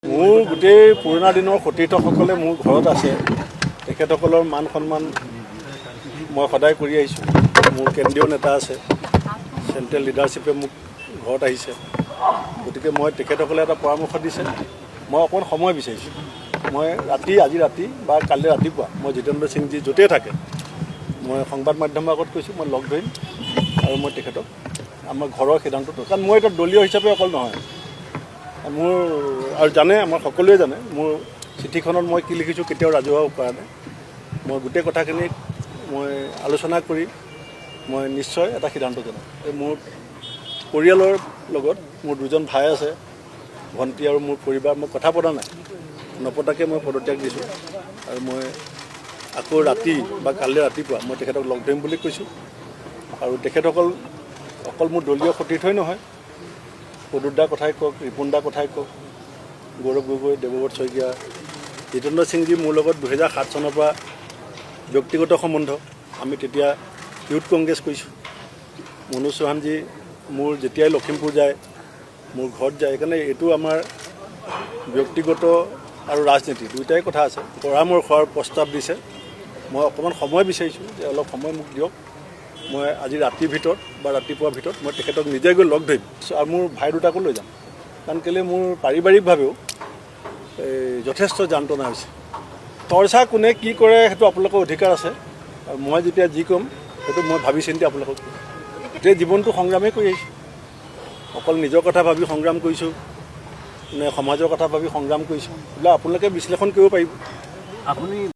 মোৰ গোটেই পুৰণা দিনৰ সতীৰ্থসকলে মোৰ ঘৰত আছে। তেখেতসকলৰ মান সন্মান মই সদায় কৰি আহিছোঁ। মোৰ কেন্দ্ৰীয় নেতা আছে, চেণ্ট্ৰেল লিডাৰশ্বিপে মোক ঘৰত আহিছে। গতিকে মই তেখেতসকলে এটা পৰামৰ্শ দিছে, মই অকণ সময় বিচাৰিছোঁ। মই আজি ৰাতি বা কালি ৰাতিপুৱা মই জিতেন্দ্ৰ সিংজী য'তেই থাকে মই সংবাদ মাধ্যমৰ আগত কৈছোঁ, মই লগ ধৰিম আৰু মই তেখেতক আমাৰ ঘৰৰ সিদ্ধান্তটো, কাৰণ মই এটা দলীয় হিচাপে অকল নহয়, মোৰ আৰু জানে, আমাৰ সকলোৱে জানে মোৰ চিঠিখনত মই কি লিখিছোঁ কেতিয়াও ৰাজহুৱা কৰা নাই। মই গোটেই কথাখিনি মই আলোচনা কৰি মই নিশ্চয় এটা সিদ্ধান্ত জনাম। মোৰ পৰিয়ালৰ লগত মোৰ দুজন ভাই আছে, ভণ্টি আৰু মোৰ পৰিবাৰ, মই কথা পতা নাই, নপতাকৈ মই পদত্যাগ দিছোঁ। আৰু মই আকৌ ৰাতি বা কালি ৰাতিপুৱা মই তেখেতক লগ ধৰিম বুলি কৈছোঁ। আৰু তেখেতসকল অকল মোৰ দলীয় সতীৰ্থই নহয়, প্ৰদ্যুৎদাৰ কথাই কওক, ৰিপুণদাৰ কথাই কওক, গৌৰৱ গগৈ, দেৱব্ৰত শইকীয়া, জিতেন্দ্ৰ সিংজী মোৰ লগত 2007 চনৰ পৰা ব্যক্তিগত সম্বন্ধ। আমি তেতিয়া ইউথ কংগ্ৰেছ কৰিছোঁ। মনোজ চৌহানজী মোৰ যেতিয়াই লখিমপুৰ যায়, মোৰ ঘৰত যায়, সেইকাৰণে এইটো আমাৰ ব্যক্তিগত আৰু ৰাজনীতি দুয়োটাই কথা আছে। পৰামৰ্শ আৰু প্ৰস্তাৱ দিছে, মই অকণমান সময় বিচাৰিছোঁ যে অলপ সময় মোক দিয়ক। মই আজি ৰাতিৰ ভিতৰত বা ৰাতিপুৱাৰ ভিতৰত মই তেখেতক নিজে গৈ লগ ধৰিম আৰু মোৰ ভাই দুটাকো লৈ যাম। কাৰণ কেলৈ মোৰ পাৰিবাৰিকভাৱেও যথেষ্ট যান্ত্ৰণা হৈছে। চৰ্চা কোনে কি কৰে সেইটো আপোনালোকৰ অধিকাৰ আছে, আৰু মই যেতিয়া যি ক'ম সেইটো মই ভাবি চিন্তি আপোনালোকক গোটেই জীৱনটো সংগ্ৰামেই কৰি আহিছোঁ। অকল নিজৰ কথা ভাবি সংগ্ৰাম কৰিছোঁ নে সমাজৰ কথা ভাবি সংগ্ৰাম কৰিছোঁ, এইবিলাক আপোনালোকে বিশ্লেষণ কৰিব পাৰিব। আপুনি